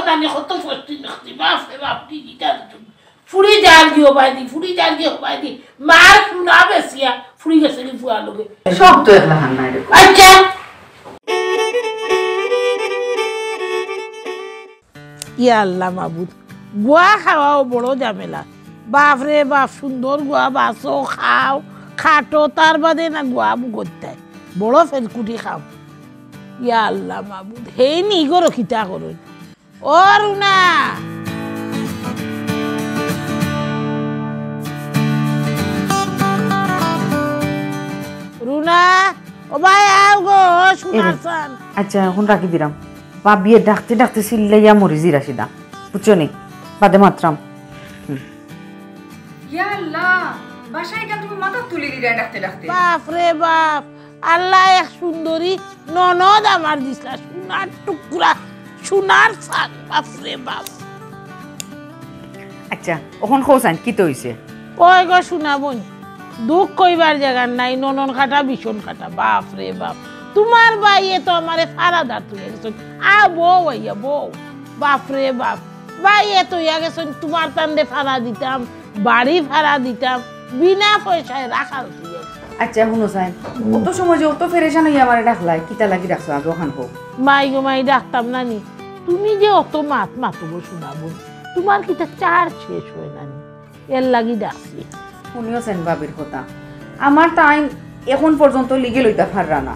জানি কত ফস্তি দেখছি বাপরে বাপ দিদিটা ফুড়ি জাল দিও বাইদি ফুড়ি জাল দিও বাইদি মার শুনা বেশিয়া ফুড়ি গেছে কি ফুয়া লোকে সব তো একলা হান নাই রে আচ্ছা ইয়া আল্লাহ মাবুদ গোয়া খাওয়াও বড় ঝামেলা বাপরে বাপ সুন্দর গোয়া বাসো খাও খাটো তার বাদে না গোয়া করতে বড় ফেলকুটি খাও ইয়া আল্লাহ মাবুদ হে নি গরো খিতা করো ও রুনা রুনা ও ভাই আও গো শুনারছান আচ্ছা এখন রাখি দিলাম বাবিয়ে ডাকতে ডাকতে সিল্লাইয়া মরি জিরা সিদা বুঝছো নি বাদে মাত্রাম ইয়া আল্লাহ বাসায় কেন তুমি মাথা তুলে দিলে ডাকতে ডাকতে বাপ রে বাপ আল্লাহ এক সুন্দরী ননদ আমার দিছলা সোনার টুকরা সোনার সান বাপ রে বাপ আচ্ছা এখন খোসান কি তো হইছে ওই গো শোনা বোন দুঃখ কইবার জায়গা নাই ননন খাটা ভীষণ খাটা বাপ রে বাপ তোমার বাইয়ে তো আমারে ফারাদার তুলে গেছেন আ বউ আইয়া বউ বাপ রে বাপ বাইয়ে তো ইয়া গেছেন তোমার তান্ডে ফাড়া দিতাম বাড়ি ভাড়া দিতাম বিনা পয়সায় রাখাল তুলে আচ্ছা শুনো সাইন অত সময় যে অত ফেরেশান হইয়া আমারে ডাকলাই কিতা লাগি রাখছো আগে ওখান হোক মাই গো মাই ডাকতাম নানি তুমি যে অত মাতো গো শোনাবো তোমার কিটা চার শেষ হয় নানি এর লাগি ডাকছি শুনিও সেন বাবির কথা আমার তাই এখন পর্যন্ত লিগে লইতা পাররা না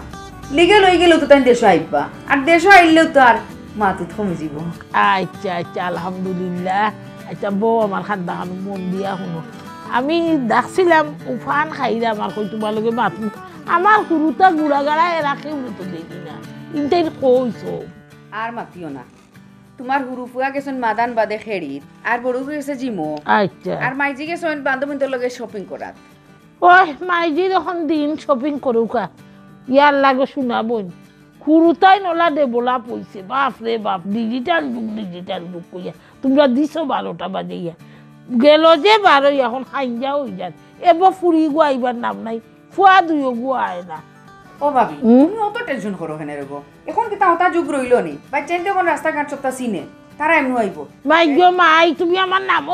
লিগে লই গেলেও তো তাই দেশে আইবা আর দেশে আইলেও তো আর মাতুত কমে যাব আচ্ছা আচ্ছা আলহামদুলিল্লাহ আচ্ছা বউ আমার খাদ্যা খানো মন দিয়া শুনো আমি ডাকছিলাম উফান খাইলাম আর কই তোমালোকে মাত আমার হুরুতা গুড়া গাড়ায় রাখে তো দেখি না ইনটাই কইছো আর মাতিও না তোমার হুরু ফুয়া গেছেন মাদান বাদে খেড়িত আর বড় গেছে জিমো আচ্ছা আর মাইজি গেছেন বান্ধবীদের লগে শপিং করাত ওই মাইজি যখন দিন শপিং করুকা ইয়ার লাগে শোনাবই হুরুতাই নলা দেবলা পইছে বাপ রে বাপ ডিজিটাল যুগ কইয়া তোমরা দিছো 12টা বাজে ইয়া গেল যে 12 এখন খাইঞ্জা হই যান এবার ফুরি গুয়াইবার নাম নাই ফুয়া দুইও গুয়ায় না ও ভাবি তুমি অত টেনশন করো কেন রে গো এখন কি তাও তা যুগ রইল নি বাচ্চা যখন রাস্তাঘাট সবটা চিনে তারা এমনি হইব মাই গো মাই তুমি আমার নাম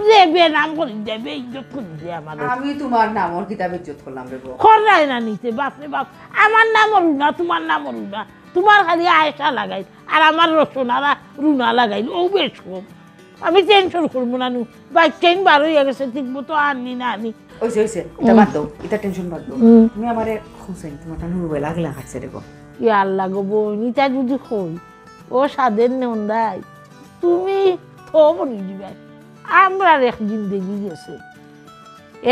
দেবে নাম করে দেবে ইজ্জত করে দে আমার আমি তোমার নামর কিতাবে ইজ্জত করলাম রে গো খরাই না নিতে বাপ রে বাপ আমার নাম রুনা তোমার নাম রুনা তোমার খালি আয়সা লাগাই আর আমার রচনারা রুনা লাগাইল ও বেশ কম আমি টেনশন করবো না নু বাচ্চাইন 12 হয়ে গেছে ঠিক মতো আনি না আনি ওইছে এটা বাদ দাও এটা টেনশন বাদ দাও তুমি আমারে খুঁজেন তোমার নুরু বেলা লাগলা হাঁটছে রে গো ইয়া আল্লাহ গো বনিতা যদি কই ও সাদের নন্দাই তুমি তো বনি দিবে আমরা এক জিন্দেগি গেছে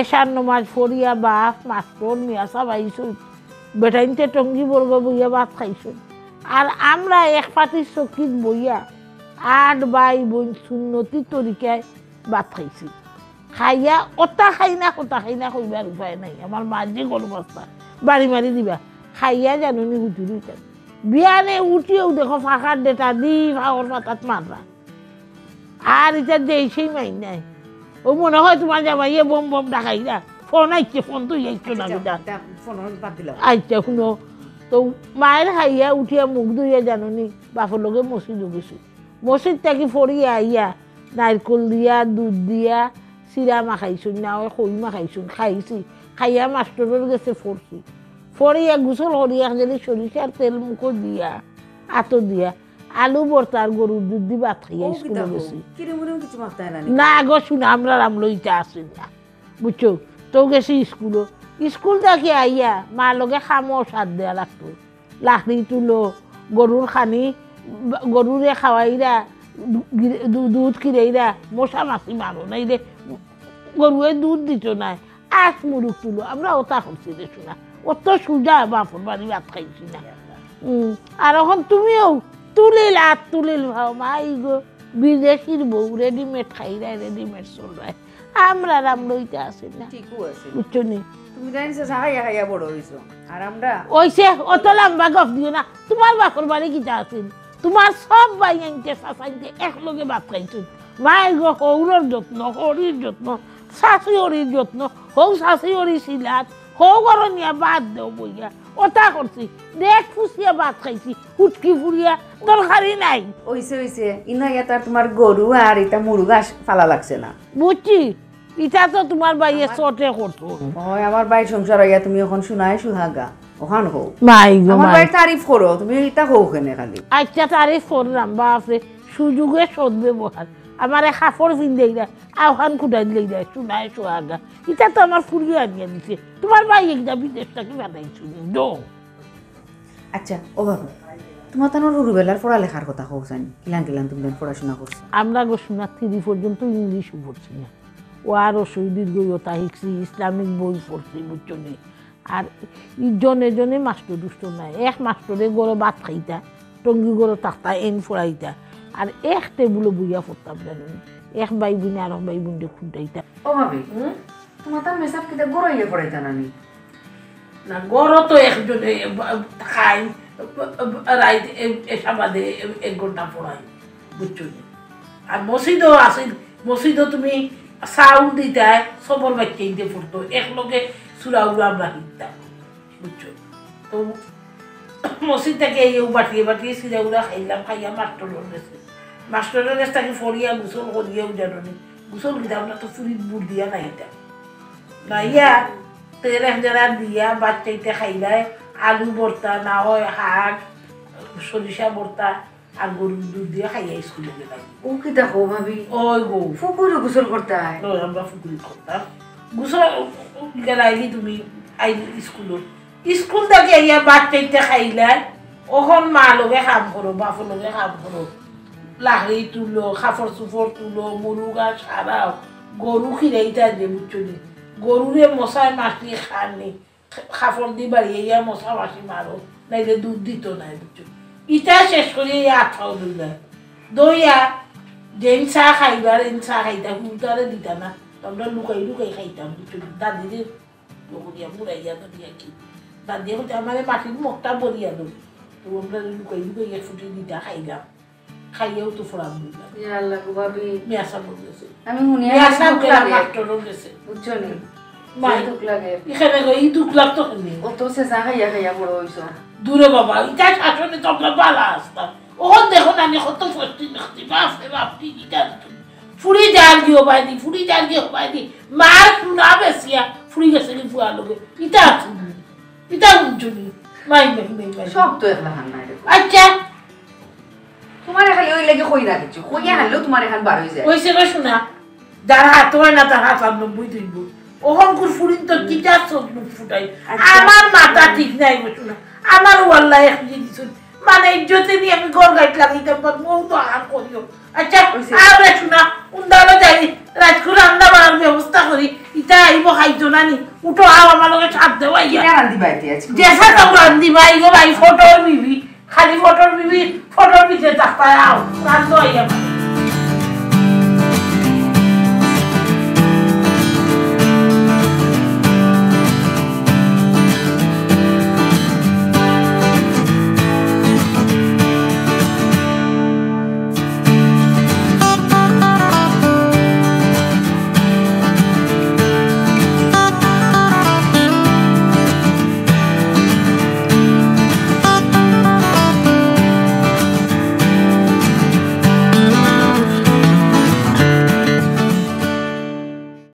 এশার নমাজ ফরিয়া বাপ মাস্টর মিয়া সবাইছো বেটাইনতে টঙ্গি বর্গ বইয়া ভাত খাইছো আর আমরা এক পাটির চকিত বইয়া 8 ভাই বোন সুন্নতি তরিকায় ভাত খাইছি খাইয়া ওটা খাই না কইবার উপায় নাই আমার মার যে গর্বস্থা বাড়ি মারি দিবা খাইয়া জানুনি হুটুরি বিয়ানে উঠিও দেখো ফাঁকার ডেটা দি ফাঁকর পাতাত মাররা আর এটা দেশেই মাই নাই ও মনে হয় তোমার জামাইয়ে বম বম ডাকাই না ফোন আইছে ফোন তো আইছো না আচ্ছা শুনো তো মায়ের খাইয়া উঠিয়া মুখ ধুইয়া জানুনি বাপর লগে মসজিদ গেছি মসজিদ থেকে ফরিয়া আইয়া নারকল দিয়া দুধ দিয়া চিরা মাখাইছো না ওই খই মাখাইছো খাইছি খাইয়া মাস্টরের গেছে ফরছি ফরিয়া গুছল হরিয়া যদি সরিষার তেল মুখো দিয়া আতো দিয়া আলু ভর্তার গরুর দুধ দি ভাত খাইয়া স্কুলে গেছি না গো শুনে আমরা রামলইটা আসি না বুঝছো তো গেছি স্কুল থেকে আইয়া মার লগে খামো সার দেওয়া লাগতো লাকড়ি তুলো গরুর খানি গরুরে খাওয়াইরা দুধ কিরাইরা মশা মাছি মারো নাই রে গরুয়ে দুধ দিত না আখ মুরুখ তুলো আমরা ওটা করছি রে শোনা অত সুজা বাপর বাড়ি ভাত খাইছি না আর এখন তুমিও তুলিল ভাও মাই গো বিদেশির বউ রেডিমেড খাইরা রেডিমেড চলরায় আমরা রামলইতে আসি না বুঝছো নি তুমি জানিস হাইয়া বড় হইছো আর আমরা ওইসে অত লম্বা গপ দিও না তোমার বাপর বাড়ি কিটা আছেন তোমার সব বাইয়াইতে সাসাইতে একলগে ভাত খাইছো মায়ের গো হৌরর যত্ন হরির যত্ন শাশুড়ির যত্ন হৌ শাশুড়ি সিলাত হৌ গরনিয়া বাদ দেও বইয়া ওটা করছি দেখ ফুসিয়া ভাত খাইছি হুটকি ফুরিয়া তরকারি নাই ওইছে ইনা এটা তোমার গরু আর এটা মুরগা ফালা লাগছে না বুঝছি এটা তো তোমার বাইয়ে চটে করতো ওই আমার বাড়ির সংসার হইয়া তুমি এখন শুনাই সুহাগা ওখান হো মাই গো আমার মাই বাড়ির তারিফ করো তুমি এটা হো ওখানে খালি আচ্ছা তারিফ করলাম বাপরে সুযোগে সদ ব্যবহার আমার কাপড় পিন্দেই দেয় আহ্বান খুঁটাই দিলেই দেয় শুনায় সোহাগা এটা তো আমার ফুরিয়ে আনিয়ে দিছে তোমার ভাই একটা বিদেশটা কি বানাইছো দো আচ্ছা ও বাবু তোমার তো রুবেলার পড়ালেখার কথা হোসেন কিলান তুমি পড়াশোনা করছো আমরা গো শোনা 3 পর্যন্ত ইংলিশও পড়ছি না ও আরও শহীদের গইতা শিখছি ইসলামিক বই পড়ছি বুঝছো নি আর জনে জনে মাস্টার দুষ্ট নাই এক মাস্টরে গড়ো ভাত খাইতা টঙ্গি গড়ো তাক্তা এন ফোড়াইতা আর এক টেবুলে বইয়া পড়তাম জানি এক ভাই বোনে আর ভাই বোনকে খুঁটাইতা ও ভাবি তোমার তো মেসাব কিতা গড়াইলে পড়াইতা নানি না গড়ো তো একজনে খাই রাইত এসা বাদে 1 ঘন্টা পড়াই বুঝছো নি আর মসজিদও আছে মসজিদও তুমি সাউন্ড দিতে সবর বাচ্চা ইতে পড়তো একলগে সুরাউরা আমরা শিখতাম বুঝছো তো মসজিদ থেকে এই বাটিয়ে সিরাউরা খাইলাম খাইয়া মাস্টরের গেছে মাস্টরের কাছ থেকে ফরিয়া গোসল করিয়া উঠানি গোসল দিতাম না তো ফুরির বুট দিয়া নাইতাম নাইয়া তেল একজারা দিয়া বাচ্চাইতে খাইলায় আলু ভর্তা না হয় শাক সরিষা ভর্তা আর গরুর দুধ দিয়ে খাইয়া স্কুলে গেলাম ও কিতা হো ভাবি ওই গো ফুকুরে গোসল করতে হয় আমরা ফুকুরি করতাম গোসল গেলাইলি তুমি আইলি স্কুল থেকে ইয়া বাচ্চাইতে খাইলা ওখন মা লগে কাম করো বাপর লগে কাম করো লাহরি তুলো কাপড় চুপড় তুলো মুরুগা সারাও গরু খিরাইতা যে বুঝছো নি গরুরে মশায় মাসি খাননি কাপড় দি বাড়িয়ে ইয়া মশা মাসি মারো নাইলে দুধ দিত নাই বুঝছো ইটা শেষ করে ইয়া আঠাও দইয়া যেন চাহ খাইবার এন চাহ খাইতাম হুতারে দিতা না তোমরা লুকাই খাইতাম বুঝছো দাদিরে লগরিয়া মুড়াইয়া দিয়া কি দাদিয়া হচ্ছে আমার মাটির মুখটা বরিয়া দো তো আমরা লুকাই ফুটি দিতা খাইলাম খাইয়াও তো ফোড়াম দিলাম আল্লাহ গো ভাবি মেয়াসা বল গেছে আমি শুনিয়া মেয়াসা দুঃখ গেলাম লাগে মাস্টরও গেছে বুঝছো নি মাই দুঃখ লাগে এখানে গই দুঃখ লাগতো কেন অত চেঁচা খাইয়া বড় হইছো দূরে বাবা ইটা শাসনে তো আমরা বালা আসতাম ও দেখো না নি কত ফস্তি নাখতি বাপ কি ইটা ফুরি জাল দিও বাইদি মার শুনা বেসিয়া ফুরি গেছে কি ফুয়া লগে ইটা উঞ্চুনি মাই সব তো একলা হান নাই আচ্ছা তোমার খালি ওই লাগে কই না কিছু কইয়া হারলেও তোমার এখান বার হই যায় ওইসে গো শোনা যারা হাত হয় না তার হাত 90 তুইব ওহনকুর ফুরিন তো কিটা চোখ মুখ ফুটাই আমার মাথা ঠিক নাই গো শোনা আমার ওয়াল্লাহ এক জিনিস মানে ইজ্জতে নিয়ে আমি ঘর গাইট লাগাইতাম বাট মৌ তো আহার করিও আচ্ছা আর শোনা উন্দালো যাই রাজকুর রান্না বাড়ার ব্যবস্থা করি ইটা আইব খাইতো না নি উঠো আও আমার লগে ছাদ দেওয়া ইয়া রান্দি বাইতে আজকে যেসা তো রান্দি ভাই গো ভাই ফটোর বিবি খালি ফটোর বিবি ফটোর পিছে তাকায় আও রান্দ আইয়া